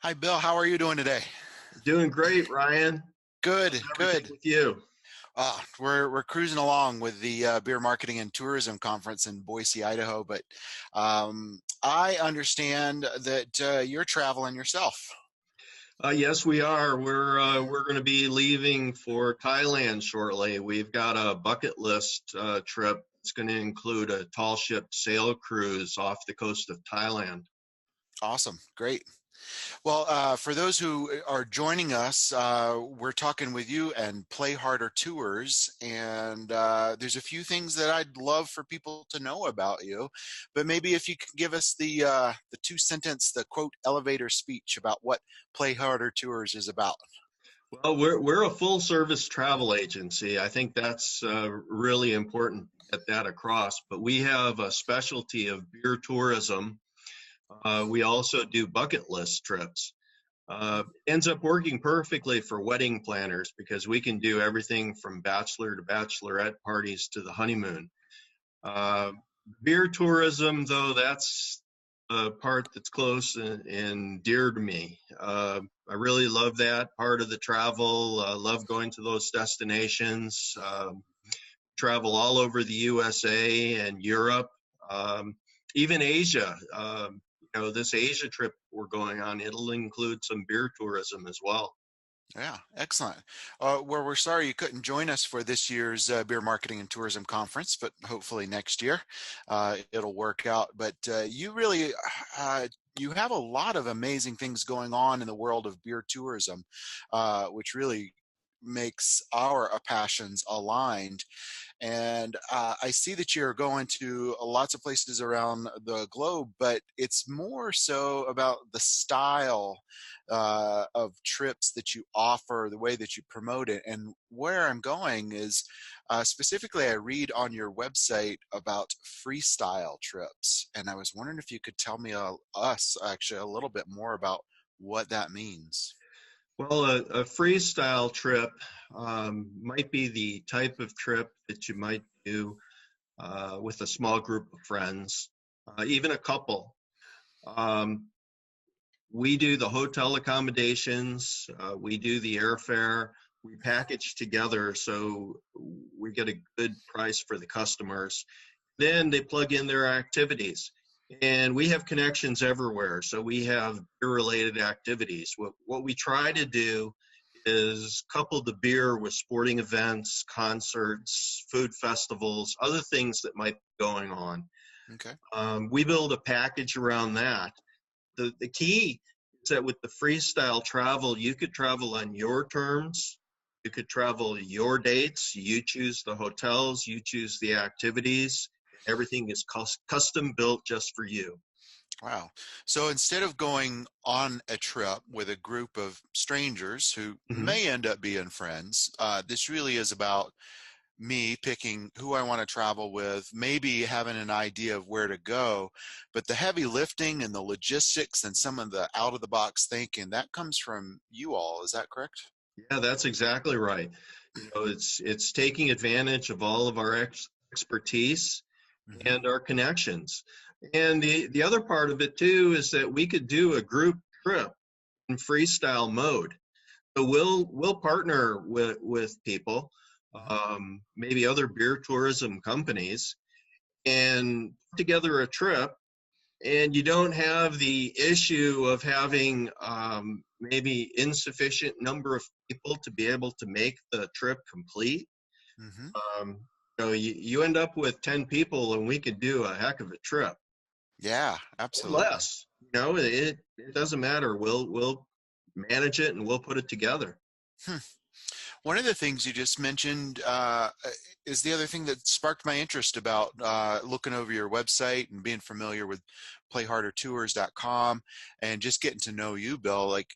Hi, Bill. How are you doing today? Doing great, Ryan. Good, How's everything good. with you? We're cruising along with the Beer Marketing and Tourism Conference in Boise, Idaho. But I understand that you're traveling yourself. Yes, we are. We're going to be leaving for Thailand shortly. We've got a bucket list trip. It's going to include a tall ship sail cruise off the coast of Thailand. Awesome, great. Well, for those who are joining us, we're talking with you and Play Harder Tours, and there's a few things that I'd love for people to know about you. But maybe if you could give us the two sentence, the quote elevator speech about what Play Harder Tours is about. Well, we're a full service travel agency. I think that's really important to get that across. But we have a specialty of beer tourism. We also do bucket list trips. Ends up working perfectly for wedding planners because we can do everything from bachelor to bachelorette parties to the honeymoon. Uh, Beer tourism, though, that's a part that's close and dear to me. I really love that part of the travel. Love going to those destinations. Travel all over the USA and Europe, even Asia. This Asia trip we're going on, it'll include some beer tourism as well. Yeah, excellent. Well, we're sorry you couldn't join us for this year's Beer Marketing and Tourism Conference, but hopefully next year it'll work out. But you really, uh, you have a lot of amazing things going on in the world of beer tourism, which really makes our passions aligned. And I see that you're going to lots of places around the globe, but it's more so about the style of trips that you offer, the way that you promote it. And where I'm going is specifically, I read on your website about FreeStyle trips. And I was wondering if you could tell me, us actually, a little bit more about what that means. Well, a freestyle trip might be the type of trip that you might do with a small group of friends, even a couple. Um, we do the hotel accommodations, we do the airfare, we package together so we get a good price for the customers. Then they plug in their activities. And we have connections everywhere. So we have beer related activities. What we try to do is couple the beer with sporting events, concerts, food festivals, other things that might be going on. Okay. We build a package around that. The key is that with the freestyle travel, you could travel on your terms. You could travel your dates. You choose the hotels, you choose the activities. Everything is custom built just for you. Wow. So instead of going on a trip with a group of strangers who Mhm. may end up being friends, this really is about me picking who I want to travel with, maybe having an idea of where to go. But the heavy lifting and the logistics and some of the out of the box thinking, that comes from you all. Is that correct? Yeah, that's exactly right. It's taking advantage of all of our expertise Hmm. and our connections. And the other part of it too is that we could do a group trip in freestyle mode. So we'll partner with people, Hmm. maybe other beer tourism companies, and put together a trip. And you don't have the issue of having maybe insufficient number of people to be able to make the trip complete. Hmm. You end up with 10 people, and we could do a heck of a trip. Yeah, Or absolutely. less. It doesn't matter. We'll manage it and we'll put it together. Hmm. One of the things you just mentioned is the other thing that sparked my interest about looking over your website and being familiar with playhardertours.com and just getting to know you, Bill. Like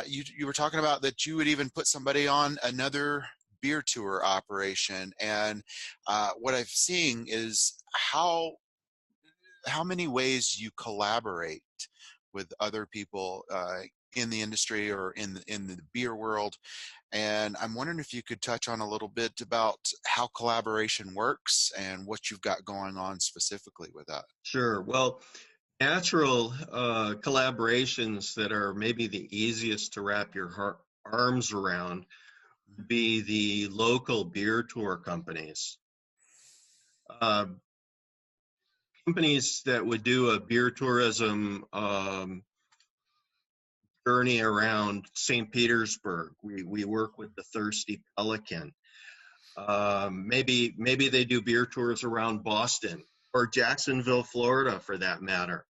you were talking about that you would even put somebody on another beer tour operation, and what I'm seeing is how many ways you collaborate with other people in the industry or in the beer world. And I'm wondering if you could touch on a little bit about how collaboration works and what you've got going on specifically with that. Sure. Well, Natural collaborations that are maybe the easiest to wrap your arms around would be the local beer tour companies. Uh, Companies that would do a beer tourism journey around St. Petersburg. We work with the Thirsty Pelican. Maybe they do beer tours around Boston or Jacksonville, Florida, for that matter.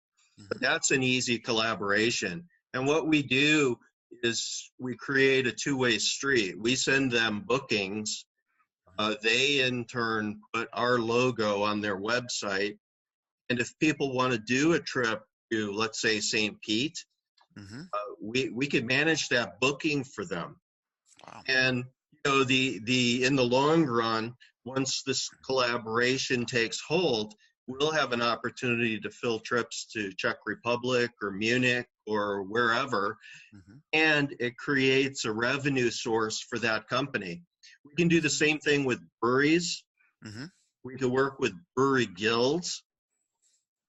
But Hmm. that's an easy collaboration. And what we do is we create a two-way street. We send them bookings. They in turn put our logo on their website. And if people want to do a trip to, let's say, St. Pete, Hmm. we could manage that booking for them. Wow. And the in the long run, once this collaboration takes hold, we'll have an opportunity to fill trips to Czech Republic or Munich or wherever, Hmm. and it creates a revenue source for that company. We can do the same thing with breweries. Hmm. We can work with brewery guilds.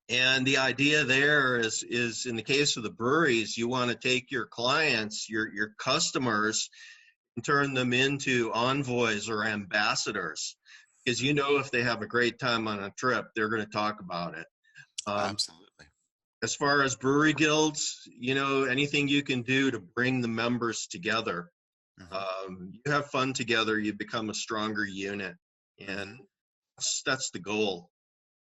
And the idea there is in the case of the breweries, you want to take your clients, your customers, and turn them into envoys or ambassadors, because if they have a great time on a trip, they're going to talk about it. Um, Absolutely. as far as brewery guilds, anything you can do to bring the members together. Hmm. You have fun together, you become a stronger unit, and Hmm. that's the goal.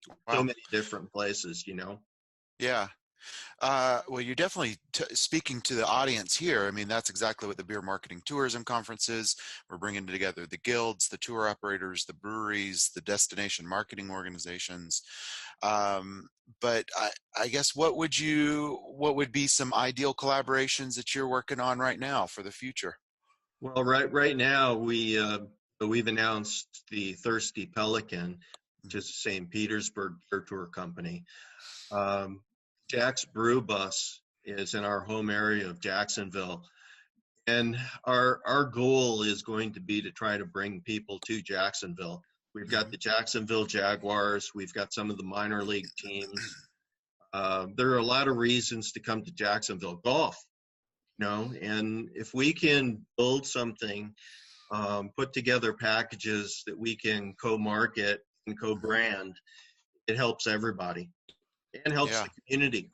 So Wow. many different places. Yeah. Well, you're definitely speaking to the audience here. I mean, that's exactly what the Beer Marketing Tourism Conference is. We're bringing together the guilds, the tour operators, the breweries, the destination marketing organizations. Um, but I guess what would be some ideal collaborations that you're working on right now for the future? Well, right now we've announced the Thirsty Pelican, which is a St. Petersburg beer tour company. Um, Jack's Brew Bus is in our home area of Jacksonville, and our goal is going to be to try to bring people to Jacksonville. We've got Mm-hmm. the Jacksonville Jaguars. We've got some of the minor league teams. There are a lot of reasons to come to Jacksonville. Golf, and if we can build something, put together packages that we can co-market and Hmm. co-brand, it helps everybody and helps Yeah. the community.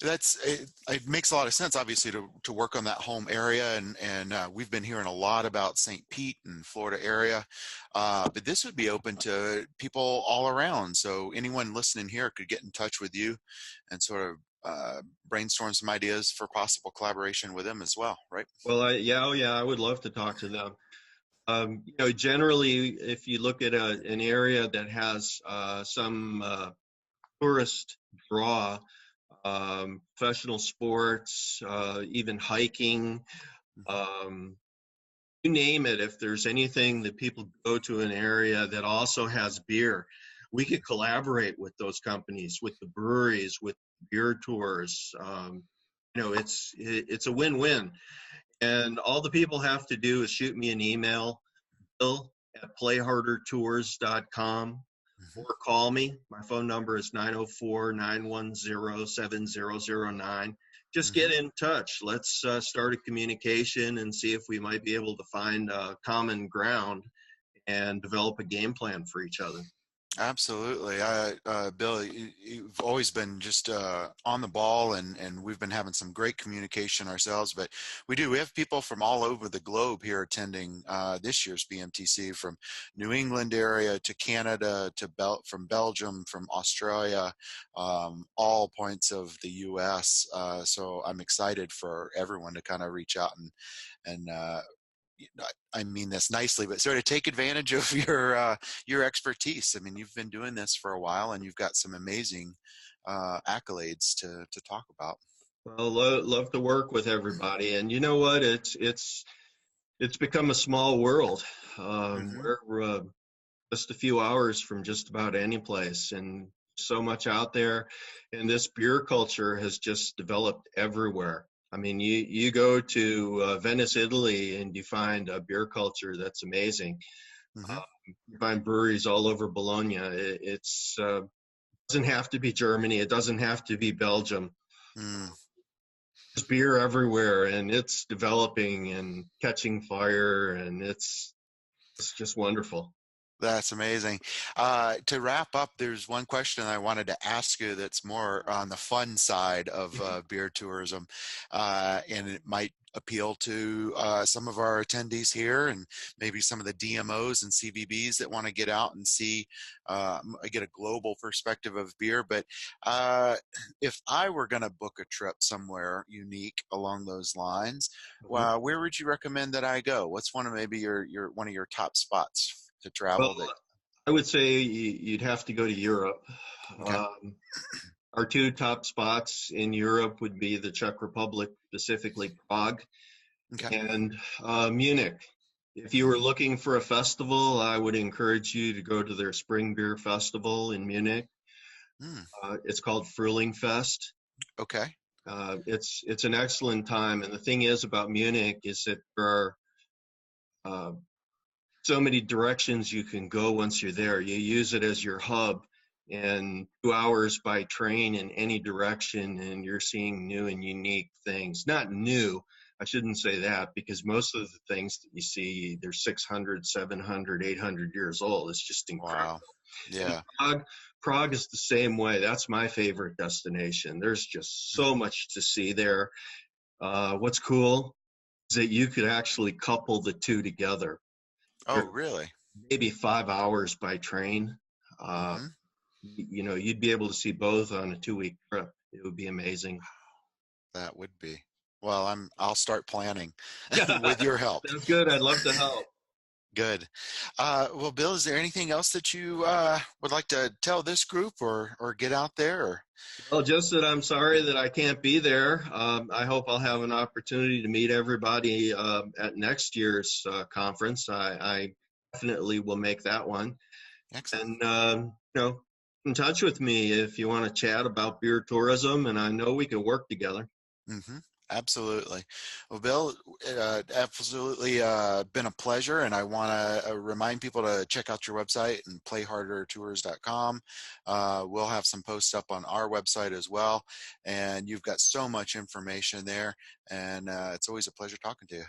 It makes a lot of sense, obviously, to work on that home area, and we've been hearing a lot about St. Pete and Florida area, but this would be open to people all around. So anyone listening here could get in touch with you and sort of brainstorm some ideas for possible collaboration with them as well, right? Well, yeah, I would love to talk to them. Generally, if you look at an area that has some tourist draw, professional sports, even hiking, Hmm. um, you name it, if there's anything that people go to an area that also has beer, we could collaborate with those companies, with the breweries, with beer tours. It's a win-win. And all the people have to do is shoot me an email, bill@playhardertours.com, Hmm. or call me. My phone number is 904-910-7009. Just Hmm. get in touch. Let's start a communication and see if we might be able to find common ground and develop a game plan for each other. Absolutely. Bill, you've always been just on the ball, and we've been having some great communication ourselves. But we have people from all over the globe here attending this year's BMTC, from New England area to Canada to from Belgium, from Australia, all points of the U.S. So I'm excited for everyone to kind of reach out and I mean this nicely, but sort of take advantage of your expertise. I mean, you've been doing this for a while, and you've got some amazing accolades to talk about. Well, love to work with everybody, and you know what? It's become a small world. Hmm. We're just a few hours from just about any place, and so much out there. And this beer culture has just developed everywhere. I mean, you go to Venice, Italy, and you find a beer culture that's amazing. Hmm. You find breweries all over Bologna. It's doesn't have to be Germany. It doesn't have to be Belgium. Mm. There's beer everywhere, and it's developing and catching fire, and it's just wonderful. That's amazing. To wrap up, there's one question I wanted to ask you that's more on the fun side of beer tourism, and it might appeal to some of our attendees here and maybe some of the DMOs and CVBs that want to get out and see, get a global perspective of beer. But if I were going to book a trip somewhere unique along those lines, Mhm. where would you recommend that I go? What's one of maybe your one of your top spots to Well, travel that? I would say you'd have to go to Europe. Okay. Our two top spots in Europe would be the Czech Republic, specifically Prague, Okay. and Munich. If you Hmm. were looking for a festival, I would encourage you to go to their Spring Beer Festival in Munich. Hmm. It's called Frühling Fest. Okay. It's an excellent time, and the thing is about Munich is that there are uh, so many directions you can go once you're there. You use it as your hub, and 2 hours by train in any direction, and you're seeing new and unique things. Not new, I shouldn't say that, because most of the things that you see, they're 600, 700, 800 years old. It's just incredible. Wow. And Yeah. Prague is the same way. That's my favorite destination. There's just so Hmm. much to see there. What's cool is that you could actually couple the two together. Oh, really? Maybe 5 hours by train. Uh, Hmm. you'd be able to see both on a 2 week trip. It would be amazing. That would be. Well, I'll start planning Yeah, with your help. that's good. I'd love to help. Good. Well, Bill, is there anything else that you would like to tell this group or get out there? Or, Well, just that I'm sorry that I can't be there. I hope I'll have an opportunity to meet everybody at next year's conference. I definitely will make that one. excellent. And, in touch with me if you want to chat about beer tourism, and I know we can work together. Hmm. Absolutely. Well, Bill, absolutely been a pleasure. And I want to remind people to check out your website and playhardertours.com. We'll have some posts up on our website as well. And you've got so much information there. And it's always a pleasure talking to you.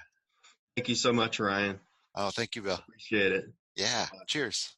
Thank you so much, Ryan. Oh, thank you, Bill. Appreciate it. Yeah. Cheers.